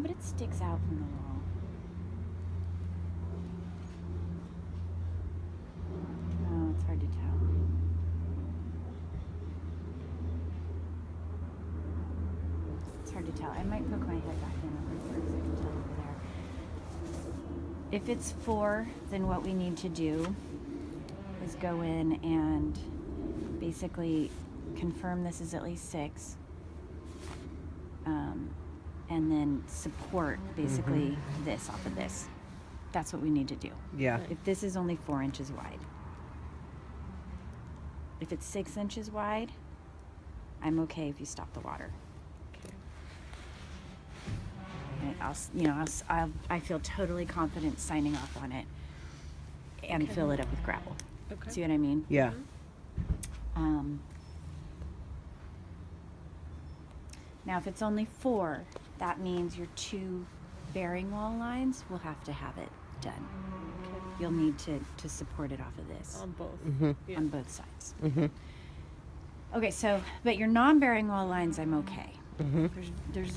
but it sticks out from the wall. Oh, it's hard to tell. It's hard to tell. I might poke my head back in a little bit so I can tell over there. If it's 4, then what we need to do is go in and basically confirm this is at least 6. And then support basically this off of this. That's what we need to do. Yeah. If this is only 4 inches wide. If it's 6 inches wide, I'm okay if you stop the water. And I feel totally confident signing off on it and fill it up with gravel. Okay. See what I mean? Yeah. Now, if it's only 4, that means your 2 bearing wall lines will have to have it done. Okay. You'll need to support it off of this On both. Yeah. on both sides. Okay, so, but your non-bearing wall lines, I'm okay. There's really no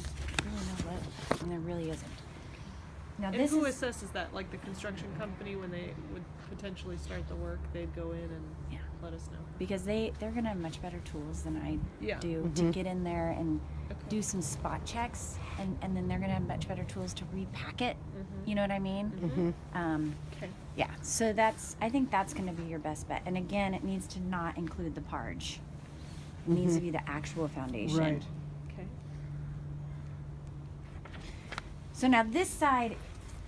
lip, and there really isn't. Now, And this who is, assesses that? Like the construction company, when they would potentially start the work, they'd go in and Yeah. let us know. because they're going to have much better tools than I Yeah. do to get in there and Okay. do some spot checks, and then they're going to have much better tools to repack it. You know what I mean? Okay. Yeah, so I think that's going to be your best bet. And again, it needs to not include the parge. It needs to be the actual foundation. Right. Okay. So now this side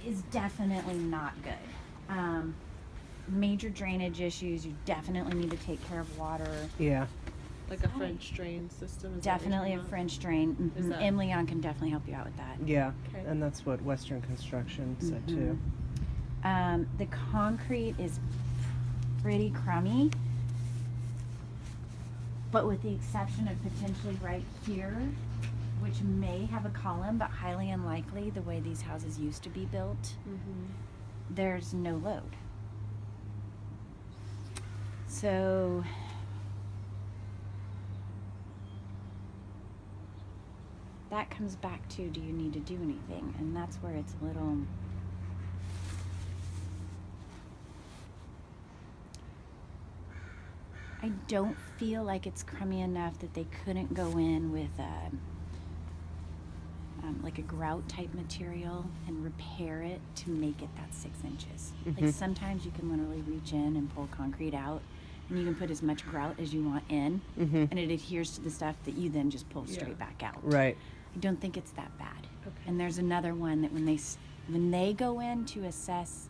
is definitely not good. Major drainage issues. You definitely need to take care of water. Yeah. Like a French drain system. Is that what you're Definitely a talking about? French drain. Is that- Emily Young can definitely help you out with that. Yeah. Okay. And that's what Western Construction said too. The concrete is pretty crummy, but with the exception of potentially right here, which may have a column, but highly unlikely the way these houses used to be built, there's no load. So that comes back to, do you need to do anything? And that's where it's a little... I don't feel like it's crummy enough that they couldn't go in with like a grout type material and repair it to make it that 6 inches. Like sometimes you can literally reach in and pull concrete out, and you can put as much grout as you want in, and it adheres to the stuff that you then just pull straight back out. Right. I don't think it's that bad. Okay. And there's another one that when they go in to assess,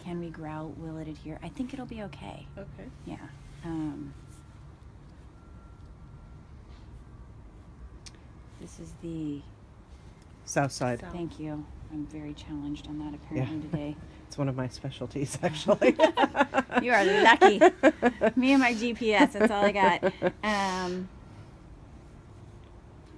can we grout, will it adhere? I think it'll be okay. Okay. Yeah. This is the, South side. South. thank you. I'm very challenged on that apparently today. It's one of my specialties, actually. You are lucky. Me and my GPS, that's all I got.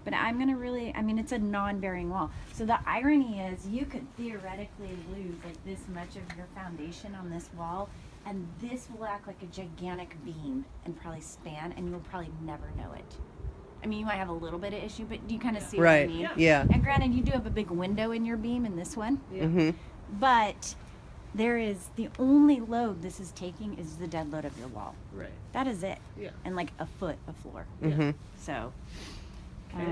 But I'm going to really, it's a non-bearing wall. So the irony is you could theoretically lose like this much of your foundation on this wall, and this will act like a gigantic beam and probably span, and you'll probably never know it. I mean, you might have a little bit of issue, but do you kind of see what I Right. mean? Yeah. Yeah. And granted, you do have a big window in your beam in this one, Yeah. but the only load this is taking is the dead load of your wall. Right. That is it. Yeah. And like a foot of floor. Yeah. So, Okay.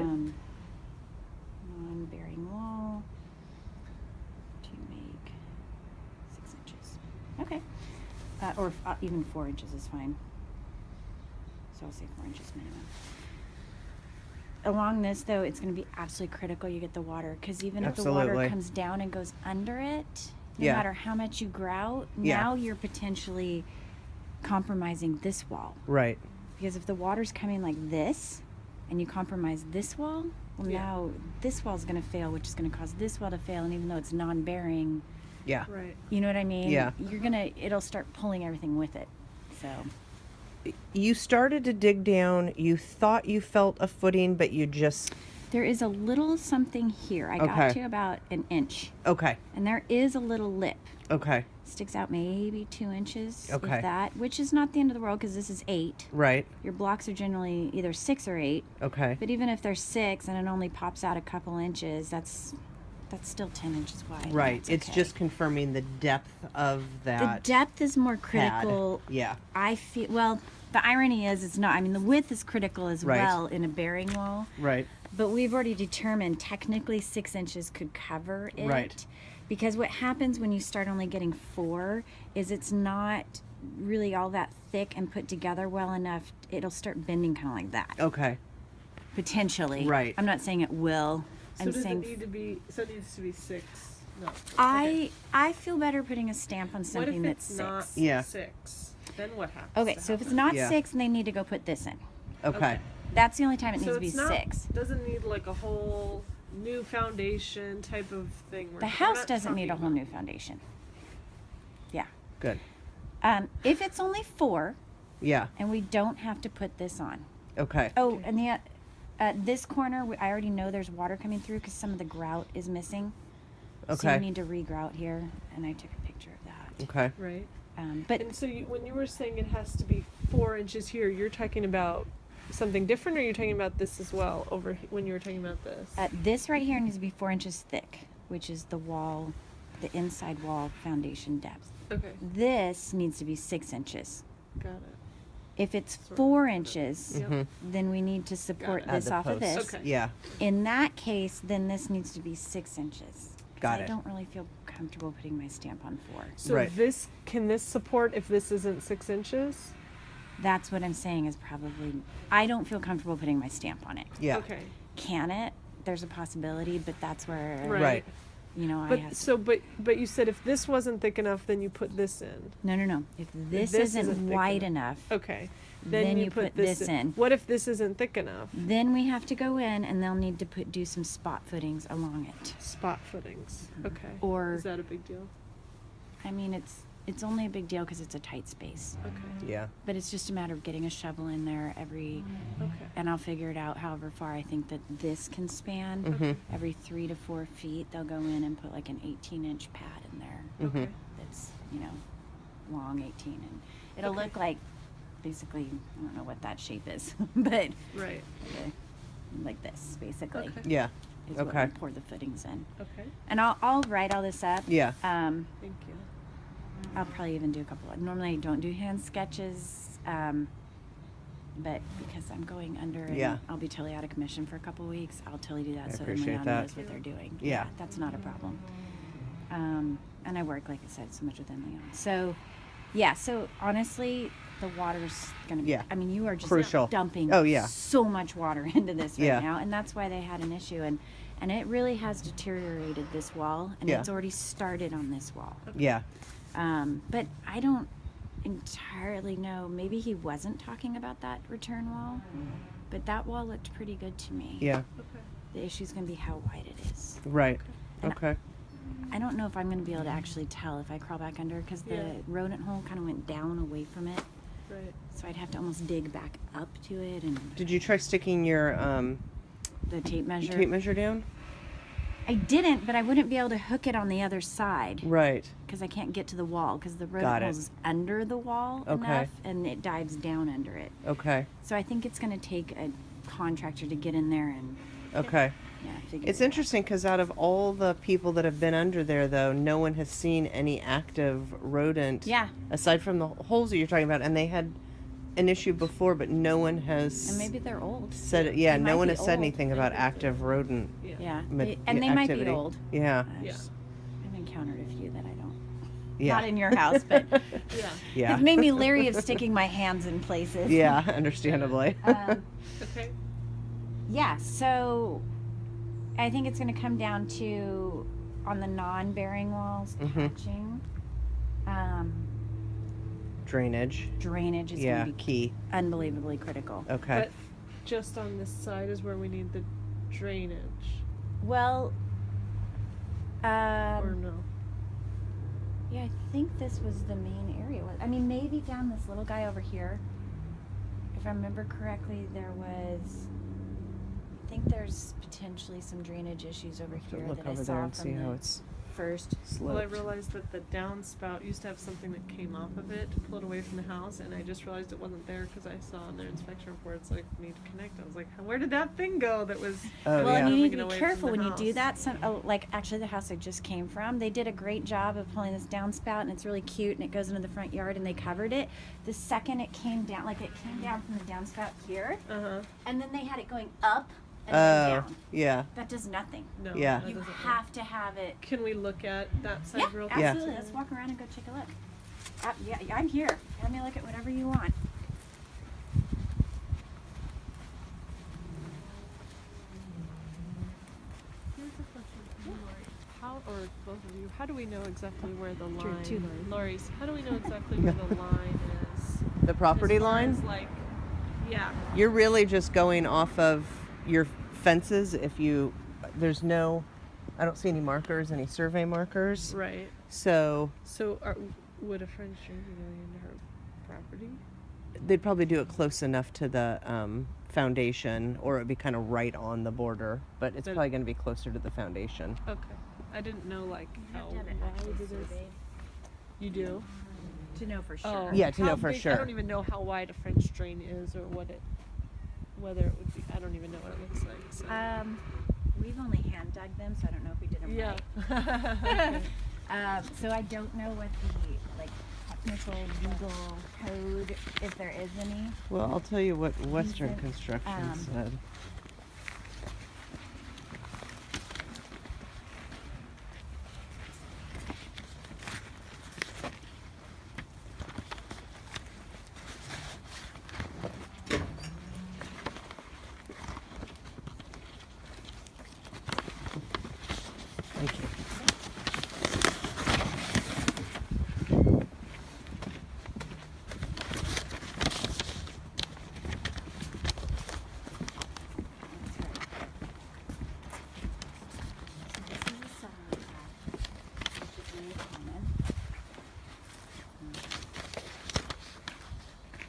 non-bearing wall to make 6 inches. Okay. Or even 4 inches is fine. So I'll say 4 inches minimum. Along this, though, it's going to be absolutely critical you get the water, because even if the water Absolutely. comes down and goes under it, no Yeah. matter how much you grout, Yeah. now you're potentially compromising this wall. Right. Because if the water's coming like this, and you compromise this wall, well, Yeah. now this wall's going to fail, which is going to cause this wall to fail, and even though it's non-bearing, Yeah. Right. you know what I mean? Yeah. It'll start pulling everything with it. So, You started to dig down. You thought you felt a footing, but you just... there is a little something here. I got Okay. to about an inch, Okay. and there is a little lip. Okay. Sticks out maybe 2 inches, Okay. if that, which is not the end of the world, because this is 8. Right. Your blocks are generally either 6 or 8. Okay. But even if they're 6 and it only pops out a couple inches, that's That's still 10 inches wide. and Right. that's It's okay. just confirming the depth of the that depth is more pad. critical. Yeah. I feel, well, the irony is it's not. I mean, the width is critical as Right. well in a bearing wall. Right. But we've already determined technically 6 inches could cover it. Right. Because what happens when you start only getting 4 is it's not really all that thick and put together well enough. It'll start bending kind of like that. Okay. Potentially. Right. I'm not saying it will. So I'm does saying it need to be? So it needs to be 6. No. I feel better putting a stamp on What something if that's it's 6. not Yeah. 6? Then what happens? Okay, to so if it's happen? not Yeah. 6, then they need to go put this in. Okay. That's the only time it So needs to be it's not, 6. Doesn't need like a whole new foundation type of thing. The house doesn't need a whole new foundation. Yeah. Good. If it's only 4 Yeah. and we don't have to put this on. Okay. Oh, and the this corner, I already know there's water coming through because some of the grout is missing. So Okay. you need to re-grout here, and I took a picture of that. Okay. Right. But And so when you were saying it has to be 4 inches here, you're talking about something different, or you're talking about this as well when you were talking about this? this right here needs to be 4 inches thick, which is the wall, the inside wall foundation depth. Okay, This needs to be 6 inches. got it. If it's Sort of. 4 inches, Yep. Mhm. then we need to support it. Add this the off of posts. this. Okay. Yeah. In that case, then this needs to be 6 inches. 'Cause Got I it. don't really feel comfortable putting my stamp on 4. So Right. can this support if this isn't 6 inches? That's what I'm saying is probably, I don't feel comfortable putting my stamp on it. Yeah. Okay. Can it? There's a possibility, but that's where, Right. you know, I But have so but you said if this wasn't thick enough, then you put this in. No. If this, this isn't isn't thick wide enough. enough, Okay. Then you put this in. What if this isn't thick enough? then we have to go in and they'll need to do some spot footings along it. Spot footings. Okay. Or, Is that a big deal? I mean, it's only a big deal because it's a tight space. Okay. Yeah. But it's just a matter of getting a shovel in there Okay. and I'll figure it out however far I think that this can span. Mhm. Every 3 to 4 feet, they'll go in and put like an 18-inch pad in there. Okay. That's, you know, long 18. And it'll Okay. look like, basically, I don't know what that shape is, but Right. like this, basically, Okay. Yeah. is what Okay. we pour the footings in. Okay. And I'll write all this up. Yeah. Thank you. I'll probably even do a couple. Normally, I don't do hand sketches, but because I'm going under and Yeah. I'll be totally out of commission for a couple weeks, I'll totally do that I so that appreciate Leon that. knows what they're doing. Yeah. That's not a problem. And I work, like I said, so much with Leon. So, yeah. So honestly, the water's gonna be. Yeah. I mean, you are just Crucial. dumping. Oh, yeah. So much water into this right Yeah. now, and that's why they had an issue. And it really has deteriorated this wall, and Yeah. it's already started on this wall. Yeah. But I don't entirely know. Maybe he wasn't talking about that return wall, but that wall looked pretty good to me. Yeah. Okay. The issue's going to be how wide it is. Right. And Okay. I don't know if I'm going to be able to actually tell if I crawl back under because the Yeah. rodent hole kind of went down away from it. Right. So I'd have to almost dig back up to it and Did you try sticking your the tape measure. tape measure down? I didn't, but I wouldn't be able to hook it on the other side Right. because I can't get to the wall because the Got rodent it. hole's under the wall Okay. enough and it dives down under it. Okay. So I think it's going to take a contractor to get in there and Okay. figure It's it out. interesting because out of all the people that have been under there, though, no one has seen any active rodent. Yeah. Aside from the holes that you're talking about, and they had an issue before, but no one has And maybe they're old. said it. Yeah, they no might one be has said old. anything about active rodent. Yeah. ma- And they might be activity. old. Yeah. Yeah. I've encountered a few that I don't. Yeah. Not in your house, but Yeah. Yeah. it's made me leery of sticking my hands in places. Yeah, understandably. Okay. Yeah, so I think it's going to come down to on the non-bearing walls, Mhm. patching. Drainage. Drainage is Yeah, going to be key. unbelievably critical. Okay. But just on this side is where we need the drainage, Well, or no? yeah, I think this was the main area. I mean, maybe down this little guy over here. If I remember correctly, there was. I think there's potentially some drainage issues over here Look that I over saw there and from see the how it's first. Well, I Sloped. realized that the downspout used to have something that came off of it to pull it away from the house, and I just realized it wasn't there because I saw in their inspection report it's like need to connect. I was like, where did that thing go? That was. Oh, Well, and yeah. you need moving to away be from careful the when you do house. that. Some, like actually, the house I just came from, they did a great job of pulling this downspout, and it's really cute, and it goes into the front yard, and they covered it. The second it came down, like it came down from the downspout here, and then they had it going up and then Oh, down. yeah. That does nothing. No. Yeah. that You doesn't work. have to have it. Can we look at that side Yeah, real quick? Yeah. absolutely. Let's walk around and go take a look. Yeah, I'm here. Have me look at whatever you want. Here's a question for you, Lori. How, or both of you, how do we know exactly where the Sure, line? two Lori's. How do we know exactly where the line is? The property As far line? as, like, yeah. You're really just going off of your fences. If you, there's no, I don't see any markers, any survey markers. Right. So So, would a French drain be going into her property? they'd probably do it close enough to the foundation, or it'd be kind of right on the border. But it's But- probably going to be closer to the foundation. Okay. I didn't know, like, You how have to have it wide actually it is. surveyed You do? to know for sure. Oh. Yeah, to How know for big- sure. I don't even know how wide a French drain is or what it, whether it would be, I don't even know what it looks like, so. We've only hand dug them, so I don't know if we did them Yeah. right. So I don't know what the like technical legal code, if there is any. Well, I'll tell you what Western said, Construction said. Thank you. So this is a summary pack, which is very common.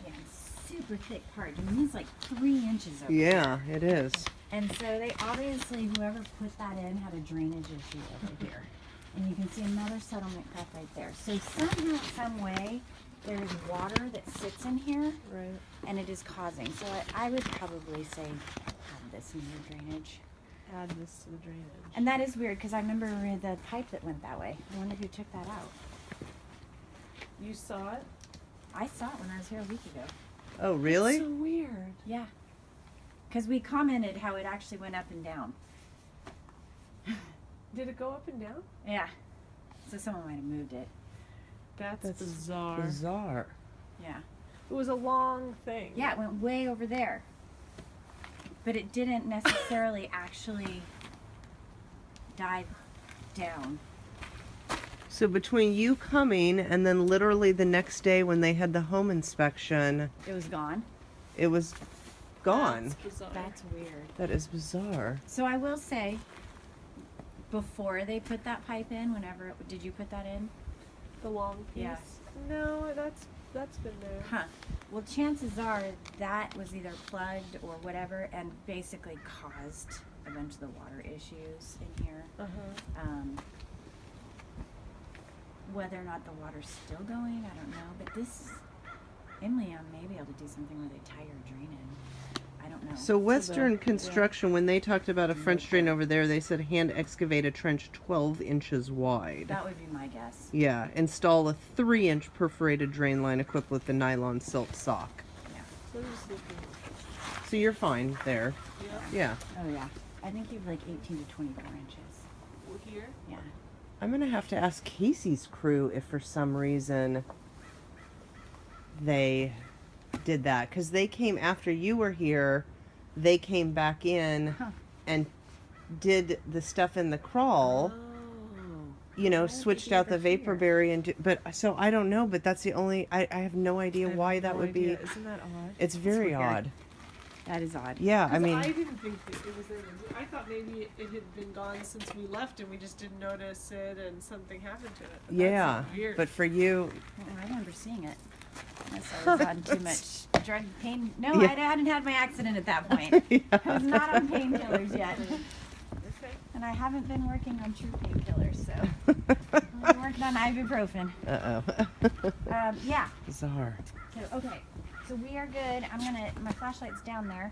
Yeah, it's super thick part. I mean, it's like 3 inches over Yeah, it is. And so they obviously, whoever put that in had a drainage issue over here. And you can see another settlement crack right there. So somehow, some way, there is water that sits in here Right. and it is causing. So I would probably say have this in your drainage. Add this to the drainage. And that is weird because I remember the pipe that went that way. I wonder who took that out. You saw it? I saw it when I was here a week ago. Oh, really? So weird. Yeah. Because we commented how it actually went up and down. Did it go up and down? Yeah. So someone might have moved it. That's bizarre. Bizarre. Yeah. It was a long thing. Yeah, it went way over there. But it didn't necessarily actually dive down. So between you coming and then literally the next day when they had the home inspection, It was gone. it was gone. That's bizarre. That's weird. That is bizarre. So I will say, before they put that pipe in, whenever did you put that in? the long piece. Yeah. No, that's been there. Huh. Well, chances are that was either plugged or whatever, and basically caused a bunch of the water issues in here. Whether or not the water's still going, I don't know. But this, Emily may be able to do something where they tie your drain in. I don't know. So Western yeah. Construction, when they talked about a French drain over there, they said hand excavate a trench 12 inches wide. That would be my guess. Yeah, install a 3-inch perforated drain line equipped with the nylon silk sock. Yeah. So I'm just looking. So you're fine there. Yeah. Yeah. Oh yeah. I think you have like 18 to 24 inches. Here. Yeah. I'm gonna have to ask Casey's crew if for some reason they did that, because they came after you were here. They came back in Huh. and did the stuff in the crawl. You know, Why would they switched do out it the over here? vapor barrier and but so I don't know, but that's the only I have no idea I have why no that would idea. be. Isn't that odd? It's very weird. odd. That is odd. Yeah, I 'Cause mean, I didn't think that it was there. I thought maybe it had been gone since we left and we just didn't notice it and something happened to it. But yeah, That's weird. but for you, I remember seeing it. Unless I was on too much drug pain. No, Yeah. I hadn't had my accident at that point. Yeah. I was not on painkillers yet. Okay. And I haven't been working on true painkillers, so I've been working on ibuprofen. Uh-oh. Yeah. Bizarre. So okay. So we are good. My flashlight's down there.